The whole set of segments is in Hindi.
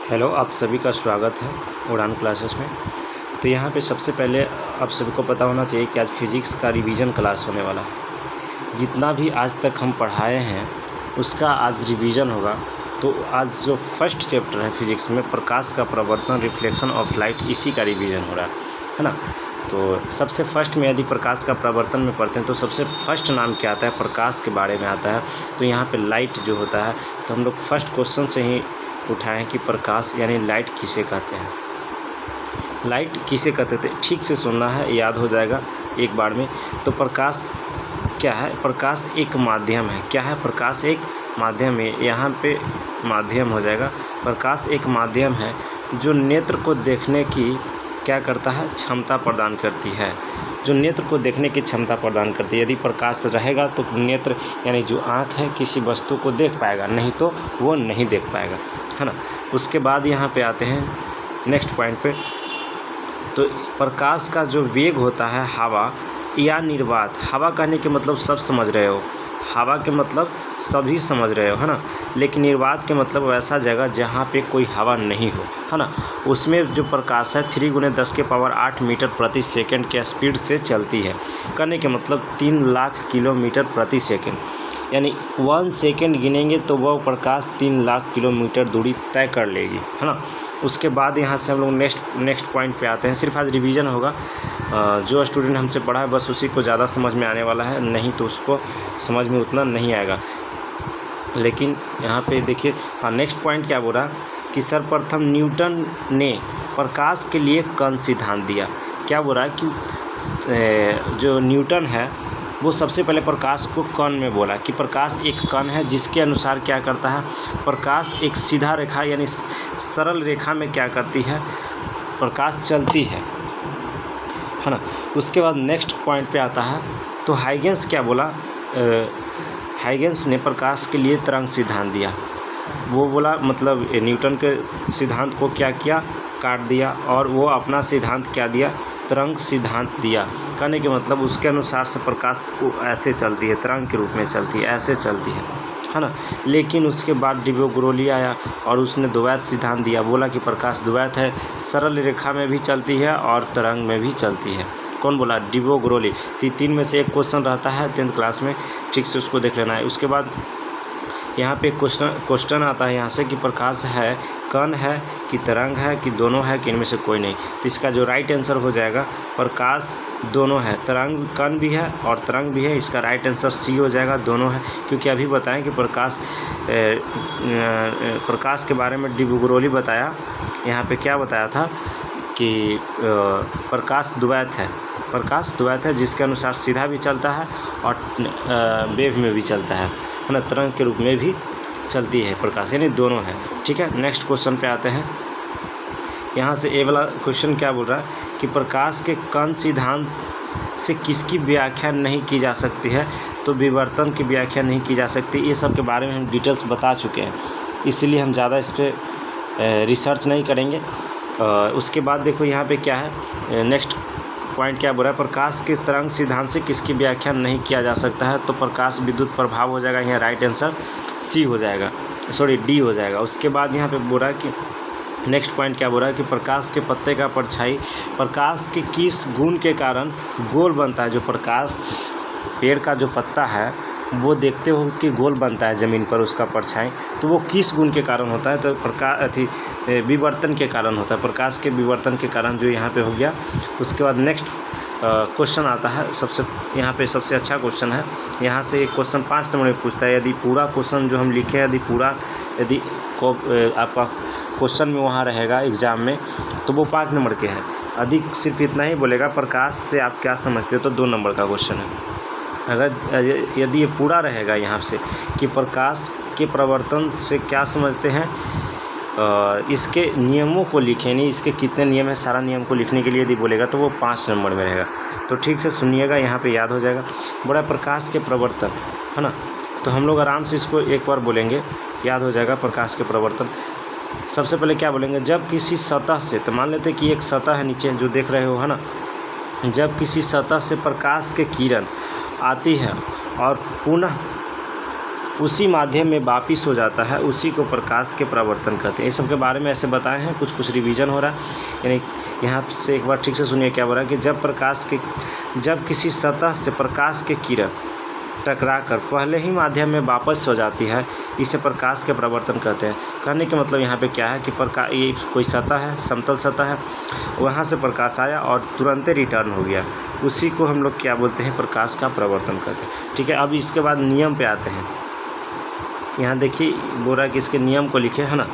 हेलो, आप सभी का स्वागत है उड़ान क्लासेस में। तो यहाँ पे सबसे पहले आप सभी को पता होना चाहिए कि आज फिज़िक्स का रिवीजन क्लास होने वाला है। जितना भी आज तक हम पढ़ाए हैं उसका आज रिवीजन होगा। तो आज जो फर्स्ट चैप्टर है फिज़िक्स में, प्रकाश का प्रवर्तन, रिफ्लेक्शन ऑफ लाइट, इसी का रिवीजन हो रहा है ना। तो सबसे फर्स्ट में यदि प्रकाश का प्रवर्तन में पढ़ते हैं तो सबसे फर्स्ट नाम क्या आता है, प्रकाश के बारे में आता है। तो यहाँ पे लाइट जो होता है, तो हम लोग फर्स्ट क्वेश्चन से ही उठाएं कि प्रकाश यानी लाइट किसे कहते हैं। लाइट किसे कहते थे, ठीक से सुनना है, याद हो जाएगा एक बार में। तो प्रकाश क्या है? प्रकाश एक माध्यम है। क्या है? प्रकाश एक माध्यम है। यहाँ पे माध्यम हो जाएगा। प्रकाश एक माध्यम है जो नेत्र को देखने की क्या करता है, क्षमता प्रदान करती है। जो नेत्र को देखने की क्षमता प्रदान करती है। यदि प्रकाश रहेगा तो नेत्र यानी जो आँख है किसी वस्तु को देख पाएगा, नहीं तो वो नहीं देख पाएगा, है ना। उसके बाद यहाँ पे आते हैं नेक्स्ट पॉइंट पे। तो प्रकाश का जो वेग होता है हवा या निर्वात, हवा कहने के मतलब सब समझ रहे हो, हवा के मतलब सभी समझ रहे हो, है ना। लेकिन निर्वात के मतलब वैसा जगह जहाँ पे कोई हवा नहीं हो, है ना। उसमें जो प्रकाश है 3 × 10⁸ मीटर प्रति सेकंड के स्पीड से चलती है। कहने के मतलब 3 लाख किलोमीटर प्रति सेकंड, यानी 1 सेकेंड गिनेंगे तो वह प्रकाश 3 लाख किलोमीटर दूरी तय कर लेगी, है ना। उसके बाद यहाँ से हम लोग नेक्स्ट पॉइंट पे आते हैं। सिर्फ आज रिवीजन होगा। जो स्टूडेंट हमसे पढ़ा है बस उसी को ज़्यादा समझ में आने वाला है, नहीं तो उसको समझ में उतना नहीं आएगा। लेकिन यहाँ पे देखिए, हाँ, नेक्स्ट पॉइंट क्या बोल रहा है कि सर्वप्रथम न्यूटन ने प्रकाश के लिए कण सिद्धांत दिया। क्या बोल रहा है कि जो न्यूटन है वो सबसे पहले प्रकाश को कण में बोला कि प्रकाश एक कण है, जिसके अनुसार क्या करता है, प्रकाश एक सीधा रेखा यानी सरल रेखा में क्या करती है, प्रकाश चलती है ना। उसके बाद नेक्स्ट पॉइंट पे आता है। तो हाइगेंस क्या बोला, हाइगेंस ने प्रकाश के लिए तरंग सिद्धांत दिया। वो बोला मतलब न्यूटन के सिद्धांत को क्या किया, काट दिया, और वो अपना सिद्धांत क्या दिया, तरंग सिद्धांत दिया। कहने के मतलब उसके अनुसार से प्रकाश ऐसे चलती है, तरंग के रूप में चलती है, ऐसे चलती है ना। लेकिन उसके बाद डी ब्रोगली आया और उसने द्वैत सिद्धांत दिया। बोला कि प्रकाश द्वैत है, सरल रेखा में भी चलती है और तरंग में भी चलती है। कौन बोला? De Broglie. 3 में से एक क्वेश्चन रहता है 10th क्लास में, ठीक से उसको देख लेना है। उसके बाद यहाँ पे क्वेश्चन आता है यहाँ से कि प्रकाश है, कण है कि तरंग है कि दोनों है कि इनमें से कोई नहीं। तो इसका जो राइट आंसर हो जाएगा, प्रकाश दोनों है, तरंग कण भी है और तरंग भी है। इसका राइट आंसर सी हो जाएगा, दोनों है। क्योंकि अभी बताएं कि प्रकाश के बारे में डी ब्रोगली बताया। यहाँ पे क्या बताया था कि प्रकाश द्वैत है, प्रकाश द्वैत है जिसके अनुसार सीधा भी चलता है और वेव में भी चलता है ना, तरंग के रूप में भी चलती है प्रकाश, यानी दोनों है। ठीक है, नेक्स्ट क्वेश्चन पे आते हैं। यहाँ से ए वाला क्वेश्चन क्या बोल रहा है कि प्रकाश के कण सिद्धांत से किसकी व्याख्या नहीं की जा सकती है। तो विवर्तन की व्याख्या नहीं की जा सकती। ये सब के बारे में हम डिटेल्स बता चुके हैं, इसीलिए हम ज़्यादा इस पर रिसर्च नहीं करेंगे। उसके बाद देखो यहाँ पे क्या है, नेक्स्ट पॉइंट क्या बोल रहा है, प्रकाश के तरंग सिद्धांत से किसकी व्याख्या नहीं किया जा सकता है। तो प्रकाश विद्युत प्रभाव हो जाएगा, यहाँ राइट आंसर सी हो जाएगा, सॉरी डी हो जाएगा। उसके बाद यहाँ पे बोल रहा है कि नेक्स्ट पॉइंट क्या बोल रहा है कि प्रकाश के पत्ते का परछाई प्रकाश के किस गुण के कारण गोल बनता है। जो प्रकाश पेड़ का जो पत्ता है वो देखते हो कि गोल बनता है ज़मीन पर उसका परछाई, तो वो किस गुण के कारण होता है। तो प्रकाश विवर्तन के कारण होता है, प्रकाश के विवर्तन के कारण, जो यहाँ पे हो गया। उसके बाद नेक्स्ट क्वेश्चन आता है, यहाँ पे सबसे अच्छा क्वेश्चन है। यहाँ से एक क्वेश्चन 5 नंबर में पूछता है। यदि पूरा क्वेश्चन जो हम लिखे, यदि आपका क्वेश्चन में वहाँ रहेगा एग्ज़ाम में, तो वो 5 नंबर के हैं। अधिक सिर्फ इतना ही बोलेगा प्रकाश से आप क्या समझते हो, तो 2 नंबर का क्वेश्चन है। अगर यदि ये पूरा रहेगा यहाँ से कि प्रकाश के प्रवर्तन से क्या समझते हैं, इसके नियमों को लिखें, नहीं इसके कितने नियम है, सारा नियम को लिखने के लिए यदि बोलेगा तो वो 5 नंबर में रहेगा। तो ठीक से सुनिएगा, यहाँ पे याद हो जाएगा। बड़ा प्रकाश के प्रवर्तन, है ना। तो हम लोग आराम से इसको एक बार बोलेंगे, याद हो जाएगा। प्रकाश के प्रवर्तन सबसे पहले क्या बोलेंगे, जब किसी सतह से, तो मान लेते कि एक सतह है नीचे जो देख रहे हो, है ना। जब किसी सतह से प्रकाश के किरण आती है और पुनः उसी माध्यम में वापिस हो जाता है, उसी को प्रकाश के परावर्तन कहते हैं। इस सब के बारे में ऐसे बताए हैं, कुछ रिवीजन हो रहा है। यानी यहाँ से एक बार ठीक से सुनिए क्या हो रहा है कि जब किसी सतह से प्रकाश के किरण टकराकर पहले ही माध्यम में वापस हो जाती है, इसे प्रकाश के परावर्तन कहते हैं। कहने के मतलब यहाँ पे क्या है कि ये कोई सतह है, समतल सतह है, वहाँ से प्रकाश आया और तुरंत रिटर्न हो गया, उसी को हम लोग क्या बोलते हैं, प्रकाश का परावर्तन कहते हैं। ठीक है, अब इसके बाद नियम पे आते हैं। यहाँ देखिए बोल रहा है कि इसके नियम को लिखे, है ना।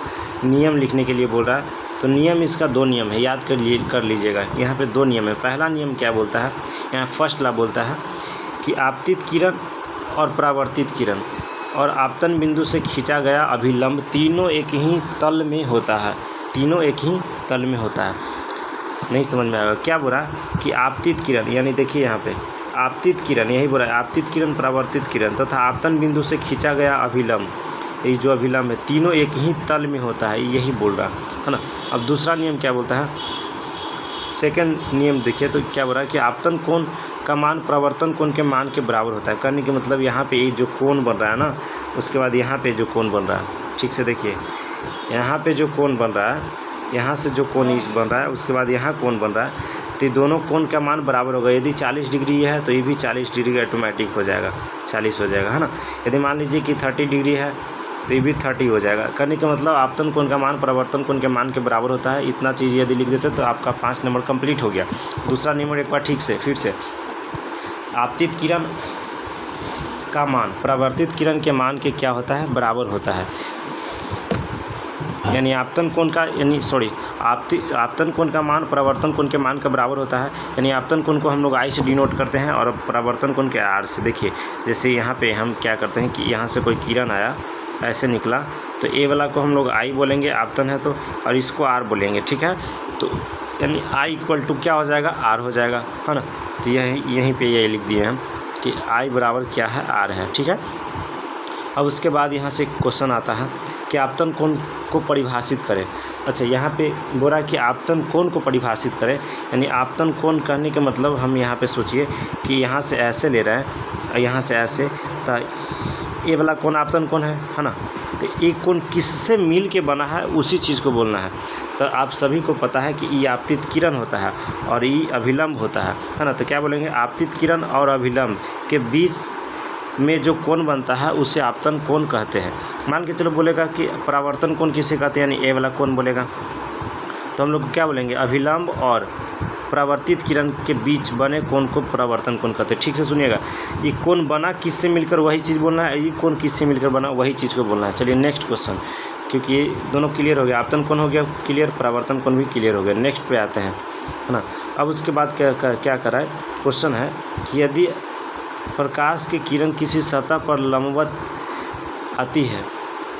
नियम लिखने के लिए बोल रहा है, तो नियम इसका 2 नियम है, याद कर लीजिएगा। यहाँ पे 2 नियम है। पहला नियम क्या बोलता है, यहाँ फर्स्ट लॉ बोलता है कि आपतित किरण और परावर्तित किरण और आपतन बिंदु से खींचा गया अभिलंब तीनों एक ही तल में होता है, तीनों एक ही तल में होता है। नहीं समझ में आएगा क्या बोल रहा है कि आपतित किरण, यानी देखिए यहाँ पे आपतित किरण, यही बोल रहा है आपतित किरण, परावर्तित किरण तथा आपतन बिंदु से खींचा गया अभिलंब, ये जो अभिलंब है तीनों एक ही तल में होता है, यही बोल रहा है ना। अब दूसरा नियम क्या बोलता है, सेकंड नियम देखिए तो क्या बोल रहा है कि आपतन कोण का मान परावर्तन कोण के मान के बराबर होता है। करने के मतलब यहाँ पे ये जो कोण बन रहा है ना, उसके बाद यहाँ पे जो कोण बन रहा है, ठीक से देखिए, यहाँ पे जो कोण बन रहा है, यहाँ से जो कोण बन रहा है, उसके बाद यहाँ कोण बन रहा है, तो दोनों कोण का मान बराबर होगा। यदि 40 डिग्री है तो ये भी 40 डिग्री ऑटोमेटिक हो जाएगा, 40 हो जाएगा, है ना। यदि मान लीजिए कि 30 डिग्री है तो ये भी 30 हो जाएगा। करने का मतलब आपतन कोण का मान परावर्तन कोण के मान के बराबर होता है। इतना चीज़ यदि लिख देते तो आपका 5 नंबर कंप्लीट हो गया। दूसरा नंबर एक बार ठीक से फिर से, आपतित किरण का मान परावर्तित किरण के मान के क्या होता है, बराबर होता है। यानी आपतन कोण का आपतन कोण का मान परावर्तन कोण के मान का बराबर होता है। यानी आपतन कोण को हम लोग आई से डिनोट करते हैं और परावर्तन कोण के आर से। देखिए जैसे यहाँ पे हम क्या करते हैं कि यहाँ से कोई किरण आया, ऐसे निकला, तो ए वाला को हम लोग आई बोलेंगे, आपतन है तो, और इसको आर बोलेंगे, ठीक है। तो यानी आई इक्वल टू क्या हो जाएगा, आर हो जाएगा, है ना। तो यहीं पे ये लिख दिए हम कि आई बराबर क्या है, आर है, ठीक है। अब उसके बाद यहाँ से क्वेश्चन आता है कि आपतन कोण को परिभाषित करें। अच्छा, यहाँ पे बोला कि आपतन कोण को परिभाषित करें, यानी आपतन कोण कहने के मतलब हम यहाँ पे सोचिए कि यहाँ से ऐसे ले रहे हैं और यहाँ से ऐसे, तो ये वाला कोण आपतन कोण है ना। तो ये कोण किससे मिल के बना है, उसी चीज़ को बोलना है। तो आप सभी को पता है कि ये आपतित किरण होता है और ये अभिलंब होता है ना। तो क्या बोलेंगे, आपतित किरण और अभिलंब के बीच में जो कोण बनता है उसे आपतन कोण कहते हैं। मान के चलो बोलेगा कि परावर्तन कोण किसे कहते हैं, यानी ए वाला कोण बोलेगा, तो हम लोग क्या बोलेंगे, अभिलंब और परावर्तित किरण के बीच बने कोण को परावर्तन कोण कहते हैं। ठीक से सुनिएगा, ये कोण बना किससे मिलकर, वही चीज़ बोलना है, ये कोण किससे मिलकर बना, वही चीज़ को बोलना है। चलिए नेक्स्ट क्वेश्चन, क्योंकि ये दोनों क्लियर हो गया, आपतन कोण हो गया क्लियर, परावर्तन कोण भी क्लियर हो गया। नेक्स्ट पे आते हैं, है ना। अब उसके बाद क्या करा है, क्वेश्चन है कि यदि प्रकाश की किरण किसी सतह पर लंबवत आती है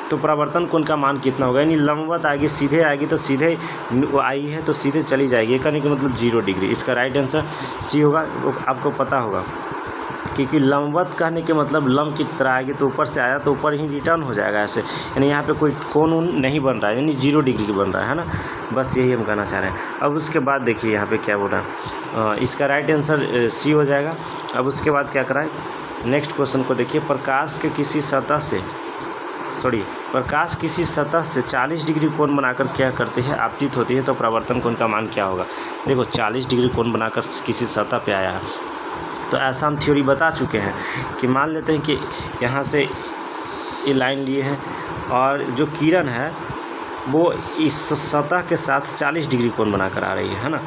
तो परावर्तन कोण का मान कितना होगा। यानी लंबवत आएगी, सीधे आएगी तो सीधे वो आई है तो सीधे चली जाएगी, कहने का मतलब 0 डिग्री। इसका राइट आंसर सी होगा। आपको पता होगा क्योंकि लंबवत कहने के मतलब लंब की तरह आएगी तो ऊपर से आया तो ऊपर ही रिटर्न हो जाएगा ऐसे। यानी यहाँ पे कोई कोण नहीं बन रहा है, यानी 0 डिग्री की बन रहा है ना। बस यही हम कहना चाह रहे हैं। अब उसके बाद देखिए यहाँ पे क्या बोल रहा है, इसका राइट आंसर सी हो जाएगा। अब उसके बाद क्या कराए, नेक्स्ट क्वेश्चन को देखिए, प्रकाश किसी सतह से 40 डिग्री कोण बनाकर क्या करती है, आपतित होती है, तो परावर्तन कोण का मान क्या होगा। देखो 40 डिग्री कोण बनाकर किसी सतह पे आया है, तो ऐसा हम थ्योरी बता चुके हैं कि मान लेते हैं कि यहाँ से ये लाइन लिए हैं और जो किरण है वो इस सतह के साथ 40 डिग्री कोण बनाकर आ रही है ना।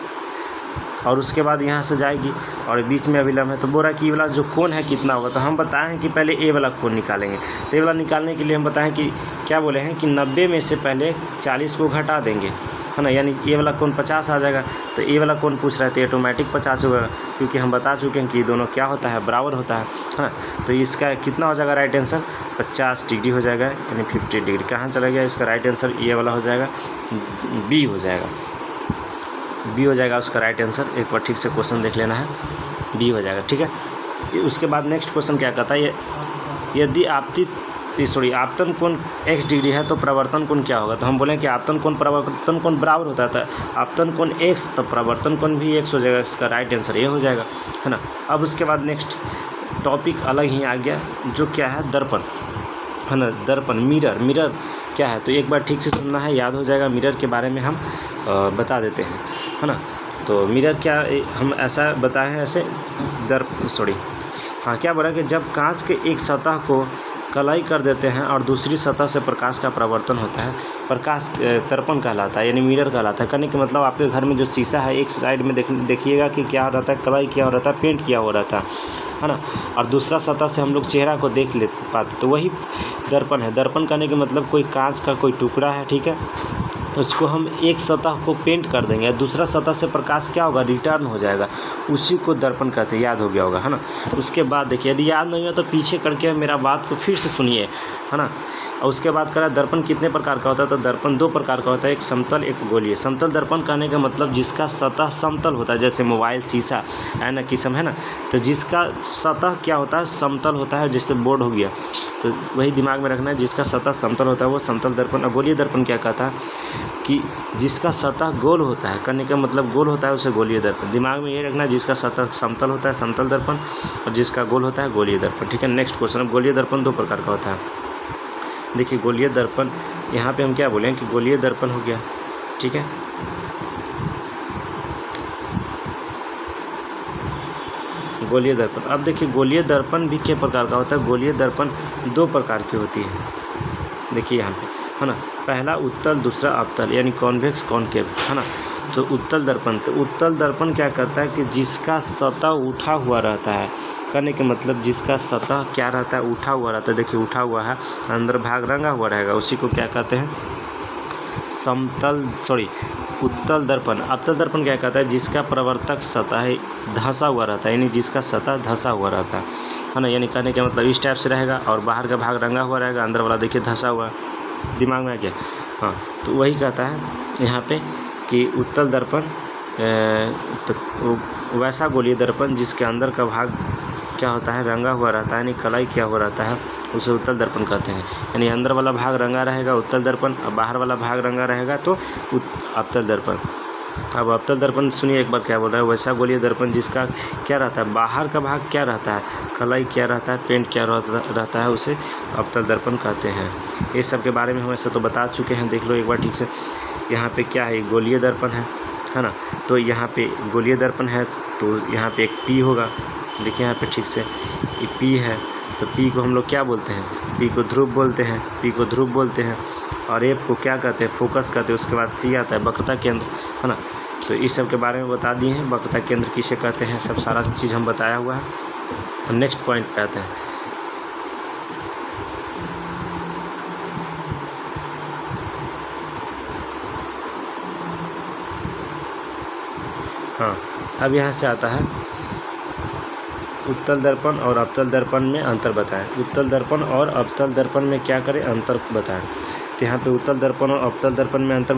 और उसके बाद यहाँ से जाएगी और बीच में अभिलंब है, तो बोला कि ये वाला जो कोण है कितना होगा। तो हम बताएं हैं कि पहले ए वाला कोण निकालेंगे। तो ए वाला निकालने के लिए हम बताएं कि क्या बोले हैं कि 90 में से पहले 40 को घटा देंगे, है ना। यानी ए वाला कोण 50 आ जाएगा। तो ए वाला कोण पूछ रहा है तो ऑटोमेटिक 50 होगा, क्योंकि हम बता चुके हैं कि दोनों क्या होता है, बराबर होता है ना। तो इसका कितना हो जाएगा राइट आंसर, 50 डिग्री हो जाएगा, यानी 50 डिग्री। कहाँ चला गया, इसका राइट आंसर ये वाला हो जाएगा, बी हो जाएगा, बी हो जाएगा उसका राइट आंसर। एक बार ठीक से क्वेश्चन देख लेना है, बी हो जाएगा, ठीक है। उसके बाद नेक्स्ट क्वेश्चन क्या कहता है, यदि आपतन कोण x डिग्री है तो परावर्तन कोण क्या होगा। तो हम बोलें कि आपतन कोण परावर्तन कोण बराबर होता है, आपतन कोण x तो परावर्तन कोण भी x हो जाएगा। इसका राइट आंसर ये हो जाएगा, है ना। अब उसके बाद नेक्स्ट टॉपिक अलग ही आ गया, जो क्या है, दर्पण। है ना। दर्पण, मिरर, मिरर क्या है तो एक बार ठीक से सुनना है, याद हो जाएगा। मिरर के बारे में हम बता देते हैं, है ना। तो मिरर क्या हम ऐसा बताए हैं, ऐसे क्या बोला कि जब कांच के एक सतह को कलाई कर देते हैं और दूसरी सतह से प्रकाश का परावर्तन होता है, प्रकाश दर्पण कहलाता है, यानी मिरर कहलाता है। कहने के मतलब आपके घर में जो शीशा है, एक साइड में देखिएगा कि क्या हो रहता है, कलाई किया हो रहता है, पेंट किया हो रहता है ना, और दूसरा सतह से हम लोग चेहरा को देख ले पाते, तो वही दर्पण है। दर्पण कहने के मतलब कोई कांच का कोई टुकड़ा है, ठीक है, उसको हम एक सतह को पेंट कर देंगे, दूसरा सतह से प्रकाश क्या होगा, रिटर्न हो जाएगा, उसी को दर्पण कहते हैं। याद हो गया होगा, है ना। उसके बाद देखिए, यदि याद नहीं हो तो पीछे करके मेरा बात को फिर से सुनिए, है ना। और उसके बाद करा दर्पण कितने प्रकार का होता है, तो दर्पण 2 प्रकार का होता है, एक समतल, एक गोलीय। समतल दर्पण कहने का मतलब जिसका सतह समतल होता है, जैसे मोबाइल, शीशा, ऐना किस्म, है ना। तो जिसका सतह क्या होता है, समतल होता है, जैसे बोर्ड हो गया, तो वही दिमाग में रखना है, जिसका सतह समतल होता है वो समतल दर्पण। और गोलीय दर्पण क्या कहता है कि जिसका सतह गोल होता है, कहने का मतलब गोल होता है, उसे गोलीय दर्पण। दिमाग में ये रखना है, जिसका सतह समतल होता है समतल दर्पण, और जिसका गोल होता है गोलीय दर्पण, ठीक है। नेक्स्ट क्वेश्चन, अब गोलीय दर्पण 2 प्रकार का होता है। देखिए गोलीय दर्पण, यहाँ पे हम क्या बोलें कि गोलीय दर्पण हो गया, ठीक है। गोलीय दर्पण, अब देखिए गोलीय दर्पण भी किस प्रकार का होता है। गोलीय दर्पण 2 प्रकार की होती है, देखिए यहाँ पे, है ना। पहला उत्तल, दूसरा अवतल, यानी कॉन्वेक्स कॉनकेव, है ना। तो उत्तल दर्पण, तो उत्तल दर्पण क्या करता है कि जिसका सतह उठा हुआ रहता है, कहने के मतलब जिसका सतह क्या रहता है, उठा हुआ रहता है। देखिए उठा हुआ है, अंदर भाग रंगा हुआ रहेगा, उसी को क्या कहते हैं, उत्तल दर्पण। अवतल दर्पण क्या कहता है, जिसका प्रवर्तक सतह धंसा हुआ रहता है, यानी जिसका सतह धंसा हुआ रहता है ना। यानी कहने का मतलब इस टाइप से रहेगा और बाहर का भाग रंगा हुआ रहेगा, अंदर वाला देखिए धंसा हुआ, दिमाग में आ गया। हाँ, तो वही कहता है यहाँ पे कि उत्तल दर्पण, तो वैसा गोलीय दर्पण जिसके अंदर का भाग क्या होता है, रंगा हुआ रहता है, यानी कलाई किया हुआ रहता है, उसे उत्तल दर्पण कहते हैं। यानी अंदर वाला भाग रंगा रहेगा उत्तल दर्पण, और बाहर वाला भाग रंगा रहेगा तो अवतल दर्पण। अब अवतल दर्पण सुनिए एक बार क्या बोल रहा है, वैसा गोलीय दर्पण जिसका क्या रहता है, बाहर का भाग क्या रहता है, कलाई क्या रहता है, पेंट क्या रहता है, उसे अवतल दर्पण कहते हैं। ये सब के बारे में हम ऐसे तो बता चुके हैं, देख लो एक बार ठीक से। यहाँ पे क्या है, गोलीय दर्पण है ना। तो यहाँ पे गोलीय दर्पण है, तो यहाँ पे एक पी होगा, देखिए यहाँ पे ठीक से, ये पी है, तो पी को हम लोग क्या बोलते हैं, पी को ध्रुव बोलते हैं, पी को ध्रुव बोलते हैं। और एफ को क्या कहते हैं, फोकस कहते हैं। उसके बाद सी आता है वक्रता केंद्र, है ना। तो इस सब के बारे में बता दिए हैं, वक्रता केंद्र किसे कहते हैं, सब सारा चीज़ हम बताया हुआ है। तो नेक्स्ट पॉइंट पे आते हैं। हाँ, अब यहाँ से आता है उत्तल दर्पण और अवतल दर्पण में अंतर बताएं। उत्तल दर्पण और अवतल दर्पण में क्या करें, अंतर बताएं। तो यहाँ पे उत्तल दर्पण और अवतल दर्पण में अंतर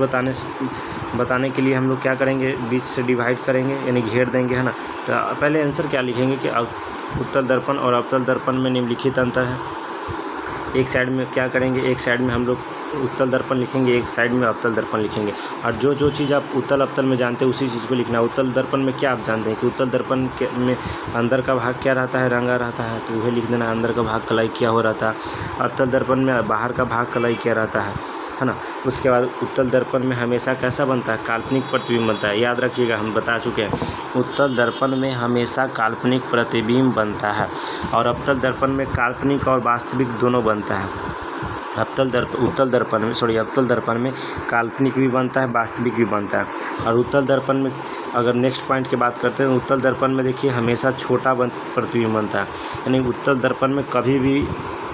बताने के लिए हम लोग क्या करेंगे, बीच से डिवाइड करेंगे, यानी घेर देंगे, है ना। तो पहले आंसर क्या लिखेंगे कि उत्तल दर्पण और अवतल दर्पण में निम्नलिखित अंतर है। एक साइड में क्या करेंगे, एक साइड में हम लोग उत्तल दर्पण लिखेंगे, एक साइड में अवतल दर्पण लिखेंगे। और जो चीज़ आप उत्तल अवतल में जानते हैं उसी चीज़ को लिखना है। उत्तल दर्पण में क्या आप जानते हैं कि उत्तल दर्पण में अंदर का भाग क्या रहता है, रंगा रहता है, तो वही लिख देना, अंदर का भाग कलाई किया हो रहता है। अवतल दर्पण में बाहर का भाग कलाई किया रहता है ना। उसके बाद उत्तल दर्पण में हमेशा कैसा बनता है, काल्पनिक प्रतिबिंब बनता है। याद रखिएगा, हम बता चुके हैं, उत्तल दर्पण में हमेशा काल्पनिक प्रतिबिंब बनता है, और अवतल दर्पण में काल्पनिक और वास्तविक दोनों बनता है। अवतल दर्पण में काल्पनिक भी बनता है, वास्तविक भी बनता है। और उत्तल दर्पण में अगर नेक्स्ट पॉइंट की बात करते हैं, उत्तल दर्पण में देखिए हमेशा छोटा प्रतिबिंब बनता है, यानी उत्तल दर्पण में कभी भी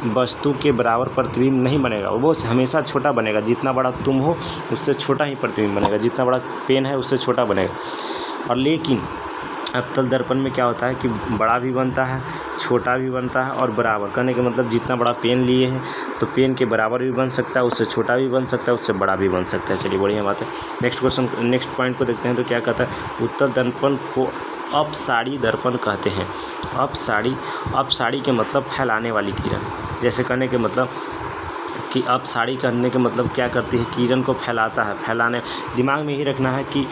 वस्तु के बराबर प्रतिबिंब नहीं बनेगा, वो हमेशा छोटा बनेगा। जितना बड़ा तुम हो उससे छोटा ही प्रतिबिंब बनेगा, जितना बड़ा पेन है उससे छोटा बनेगा। और लेकिन अवतल दर्पण में क्या होता है कि बड़ा भी बनता है, छोटा भी बनता है, और बराबर, कहने का मतलब जितना बड़ा पेन लिए हैं तो पेन के बराबर भी बन सकता है, उससे छोटा भी बन सकता है, उससे बड़ा भी बन सकता है। चलिए बढ़िया बात है। नेक्स्ट पॉइंट को देखते हैं, तो क्या कहता है, उत्तल दर्पण को अपसारी दर्पण कहते हैं। अपसारी के मतलब फैलाने वाली किरण, जैसे कहने के मतलब कि अपसारी करने के मतलब क्या करती है, किरण को फैलाता है, फैलाने, दिमाग में ही रखना है कि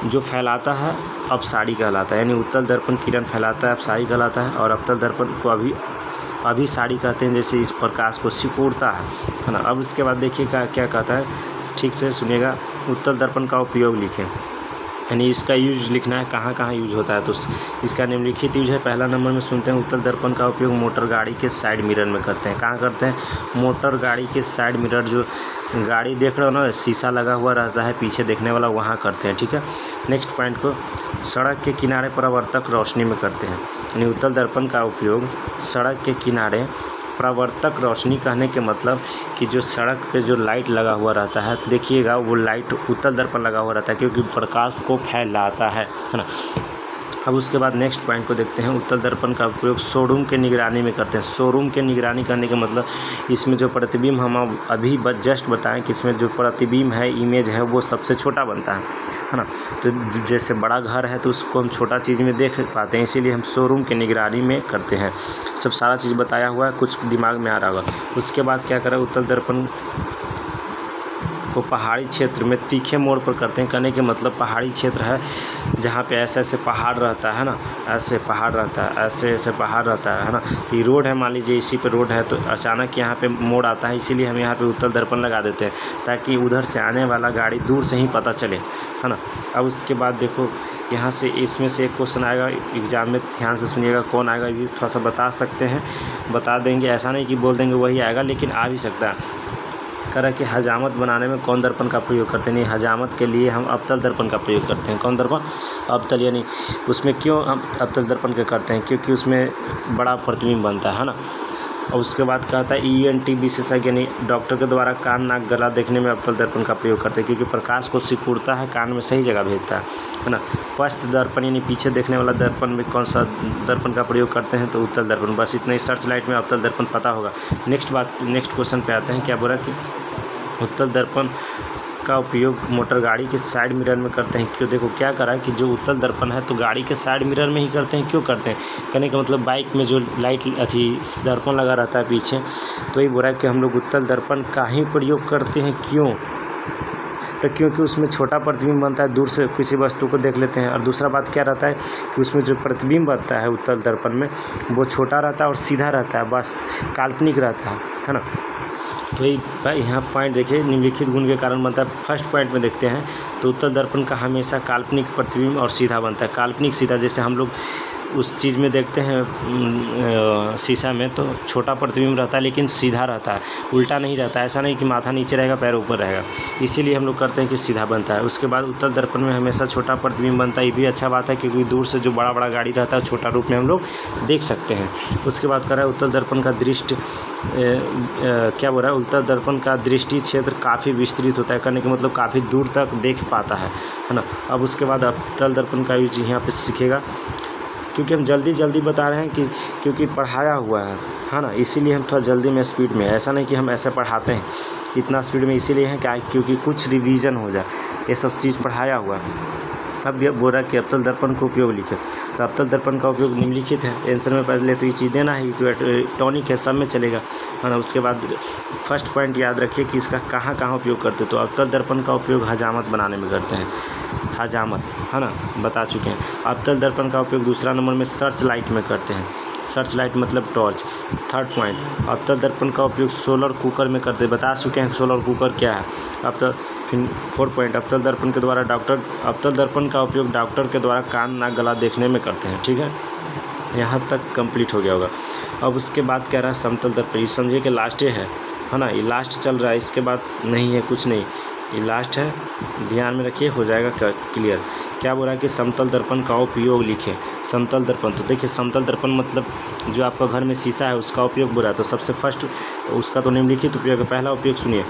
जो फैलाता है अपसारी कहलाता है, यानी उत्तल दर्पण किरण फैलाता है, अपसारी कहलाता है। और अवतल दर्पण को अभी साड़ी कहते हैं जैसे इस प्रकाश को सिकुड़ता है ना। अब उसके बाद देखिए क्या कहता है, ठीक से सुनिएगा। उत्तल दर्पण का उपयोग लिखें, यानी इसका यूज लिखना है, कहाँ कहाँ यूज होता है। तो इसका निम्नलिखित यूज है। पहला नंबर में सुनते हैं, उत्तल दर्पण का उपयोग मोटर गाड़ी के साइड मिरर में करते हैं। कहाँ करते हैं? मोटर गाड़ी के साइड मिरर, जो गाड़ी देख रहे हो ना, शीशा लगा हुआ रहता है पीछे देखने वाला, वहाँ करते हैं। ठीक है, नेक्स्ट पॉइंट को, सड़क के किनारे परावर्तक रोशनी में करते हैं। यानी उत्तल दर्पण का उपयोग सड़क के किनारे परावर्तक रोशनी, कहने के मतलब कि जो सड़क पे जो लाइट लगा हुआ रहता है, देखिएगा वो लाइट उत्तल दर्पण लगा हुआ रहता है क्योंकि प्रकाश को फैलाता है ना। अब उसके बाद नेक्स्ट पॉइंट को देखते हैं, उत्तल दर्पण का उपयोग शोरूम के निगरानी में करते हैं। शोरूम के निगरानी करने का मतलब इसमें जो प्रतिबिंब हम अभी जस्ट बताएं कि इसमें जो प्रतिबिंब है, इमेज है, वो सबसे छोटा बनता है ना। तो जैसे बड़ा घर है तो उसको हम छोटा चीज़ में देख पाते हैं, इसीलिए हम शोरूम के निगरानी में करते हैं। सब सारा चीज़ बताया हुआ है, कुछ दिमाग में आ रहा होगा। उसके बाद क्या करें, उत्तल दर्पण को पहाड़ी क्षेत्र में तीखे मोड़ पर करते हैं। कहने के मतलब पहाड़ी क्षेत्र है जहाँ पे ऐसे ऐसे पहाड़ रहता है ना, ऐसे पहाड़ रहता है, ऐसे ऐसे पहाड़ रहता है ना। तो ये रोड है, मान लीजिए इसी पे रोड है, तो अचानक यहाँ पे मोड़ आता है, इसीलिए हम यहाँ पे उत्तल दर्पण लगा देते हैं ताकि उधर से आने वाला गाड़ी दूर से ही पता चले, है ना। अब उसके बाद देखो, यहाँ से इसमें से एक क्वेश्चन आएगा एग्जाम में, ध्यान से सुनिएगा। कौन आएगा ये थोड़ा सा बता सकते हैं, बता देंगे, ऐसा नहीं कि बोल देंगे वही आएगा, लेकिन आ भी सकता है। कह कि हजामत बनाने में कौन दर्पण का प्रयोग करते हैं? नहीं, हजामत के लिए हम अवतल दर्पण का प्रयोग करते हैं। कौन दर्पण? अवतल। यानी उसमें क्यों हम अवतल दर्पण के करते हैं? क्योंकि उसमें बड़ा प्रतिबिंब बनता है ना। और उसके बाद कहता है ENT विशेषज्ञ यानी डॉक्टर के द्वारा कान, नाक, गला देखने में अवतल दर्पण का प्रयोग करते हैं क्योंकि प्रकाश को सिकुड़ता है, कान में सही जगह भेजता है ना। पश्च दर्पण यानी पीछे देखने वाला दर्पण में कौन सा दर्पण का प्रयोग करते हैं? तो उत्तल दर्पण। बस इतना ही, सर्च लाइट में अवतल दर्पण पता होगा। नेक्स्ट क्वेश्चन पे आते हैं। क्या बोला कि उत्तल दर्पण का उपयोग मोटर गाड़ी के साइड मिरर में करते हैं। क्यों? देखो क्या करा है कि जो उत्तल दर्पण है तो गाड़ी के साइड मिरर में ही करते हैं। क्यों करते हैं? कहने का मतलब बाइक में जो लाइट दर्पण लगा रहता है पीछे, तो ये बोला है कि हम लोग उत्तल दर्पण का ही प्रयोग करते हैं। क्यों? तो क्योंकि उसमें छोटा प्रतिबिंब बनता है, दूर से किसी वस्तु को देख लेते हैं। और दूसरा बात क्या रहता है कि उसमें जो प्रतिबिंब बनता है उत्तल दर्पण में, वो छोटा रहता है और सीधा रहता है, बस काल्पनिक रहता है ना। तो यहाँ पॉइंट देखिए, निम्नलिखित गुण के कारण बनता है। फर्स्ट पॉइंट में देखते हैं तो उत्तल दर्पण का हमेशा काल्पनिक प्रतिबिंब और सीधा बनता है। काल्पनिक सीधा, जैसे हम लोग उस चीज़ में देखते हैं शीशा में, तो छोटा प्रतिबिंब रहता है लेकिन सीधा रहता है, उल्टा नहीं रहता है। ऐसा नहीं कि माथा नीचे रहेगा पैर ऊपर रहेगा, इसीलिए हम लोग करते हैं कि सीधा बनता है। उसके बाद उत्तल दर्पण में हमेशा छोटा प्रतिबिंब बनता है। ये भी अच्छा बात है क्योंकि दूर से जो बड़ा बड़ा गाड़ी रहता है छोटा रूप में हम लोग देख सकते हैं। उसके बाद कह रहा है उत्तल दर्पण का दृष्टि क्या बोल रहा है, उत्तल दर्पण का दृष्टि क्षेत्र काफ़ी विस्तृत होता है। करने का मतलब काफ़ी दूर तक देख पाता है ना। अब उसके बाद अवतल दर्पण का यूज यहाँ पे सीखेगा, क्योंकि हम जल्दी बता रहे हैं कि क्योंकि पढ़ाया हुआ है ना, इसीलिए हम थोड़ा जल्दी में स्पीड में, ऐसा नहीं कि हम ऐसे पढ़ाते हैं इतना स्पीड में, इसीलिए है क्या, क्योंकि कुछ रिवीजन हो जाए, ये सब चीज़ पढ़ाया हुआ है। अब ये बोल रहा है कि अवतल दर्पण का उपयोग लिखे, तो अवतल दर्पण का उपयोग निम्नलिखित है। आंसर में पहले तो ये चीज़ देना है, तो टॉनिक है, सब में चलेगा, है ना। उसके बाद फर्स्ट पॉइंट याद रखिए कि इसका कहाँ कहाँ उपयोग करते हैं। तो अवतल दर्पण का उपयोग हजामत बनाने में करते हैं, हजामत, है ना, बता चुके हैं। अवतल दर्पण का उपयोग दूसरा नंबर में सर्च लाइट में करते हैं। सर्च लाइट मतलब टॉर्च। थर्ड पॉइंट, अवतल दर्पण का उपयोग सोलर कुकर में करते हैं, बता चुके हैं सोलर कुकर क्या है। अब तो फिर फोर्थ पॉइंट, अवतल दर्पण के द्वारा अवतल दर्पण का उपयोग डॉक्टर के द्वारा कान, नाक, गला देखने में करते हैं। ठीक है, यहाँ तक कंप्लीट हो गया होगा। अब उसके बाद कह रहा है समतल दर्पण, ये समझिए कि लास्ट है ना, ये लास्ट चल रहा है, इसके बाद नहीं है, कुछ नहीं, ये लास्ट है, ध्यान में रखिए, हो जाएगा क्लियर। क्या बोल रहा है कि समतल दर्पण का उपयोग लिखे। समतल दर्पण, तो देखिए समतल दर्पण मतलब जो आपका घर में शीशा है उसका उपयोग बोला है, तो सबसे फर्स्ट उसका तो निम्नलिखित उपयोग है। पहला उपयोग सुनिए,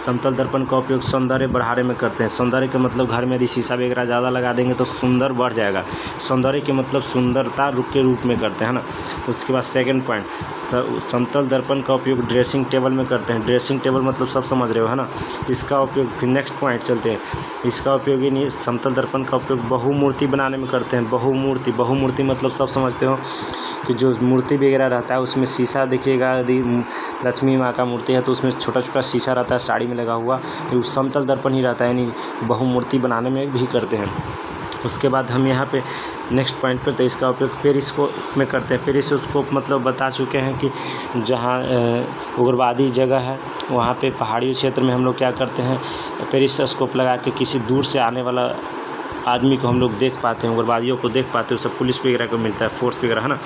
समतल दर्पण का उपयोग सौंदर्य बढ़ाने में करते हैं। सौंदर्य के मतलब घर में यदि शीशा वगैरह ज़्यादा लगा देंगे तो सुंदर बढ़ जाएगा, सौंदर्य के मतलब सुंदरता के रूप में करते हैं ना। उसके बाद सेकंड पॉइंट, समतल दर्पण का उपयोग ड्रेसिंग टेबल में करते हैं। ड्रेसिंग टेबल मतलब सब समझ रहे हो, है ना। इसका उपयोग, फिर नेक्स्ट पॉइंट चलते हैं, इसका उपयोग ही नहीं, समतल दर्पण का उपयोग बहुमूर्ति बनाने में करते हैं। बहुमूर्ति मतलब सब समझते हो कि जो मूर्ति वगैरह रहता है उसमें शीशा देखिएगा, यदि लक्ष्मी माँ का मूर्ति है तो उसमें छोटा छोटा शीशा रहता है साड़ी में लगा हुआ, ये समतल दर्पण ही रहता है, यानी बहुमूर्ति बनाने में भी करते हैं। उसके बाद हम यहाँ पे नेक्स्ट पॉइंट पे तो इसका उपयोग पेरिस्कोप में करते हैं। पेरिस्कोप मतलब बता चुके हैं कि जहाँ उग्रवादी जगह है वहाँ पे पहाड़ी क्षेत्र में हम लोग क्या करते हैं, पेरिस्कोप लगा के किसी दूर से आने वाला आदमी को हम लोग देख पाते हैं, उग्रवादियों को देख पाते हैं। सब पुलिस वगैरह को मिलता है, फोर्स वगैरह, है ना।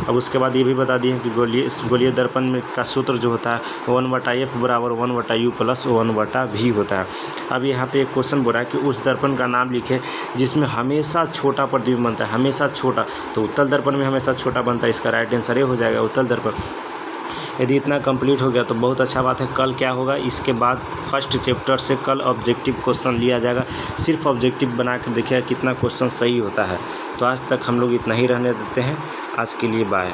अब उसके बाद ये भी बता दिए कि गोलीय दर्पण में का सूत्र जो होता है 1/f बराबर 1/u प्लस 1/v होता है। अब यहाँ पे एक क्वेश्चन बोल रहा है कि उस दर्पण का नाम लिखे जिसमें हमेशा छोटा प्रतिबिंब बनता है, हमेशा छोटा। तो उत्तल दर्पण में हमेशा छोटा बनता है, इसका राइट आंसर ये हो जाएगा उत्तल दर्पण। यदि इतना कंप्लीट हो गया तो बहुत अच्छा बात है। कल क्या होगा, इसके बाद फर्स्ट चैप्टर से कल ऑब्जेक्टिव क्वेश्चन लिया जाएगा। सिर्फ ऑब्जेक्टिव बना के देखिएगा कितना क्वेश्चन सही होता है। तो आज तक हम लोग इतना ही रहने देते हैं। आज के लिए बाय।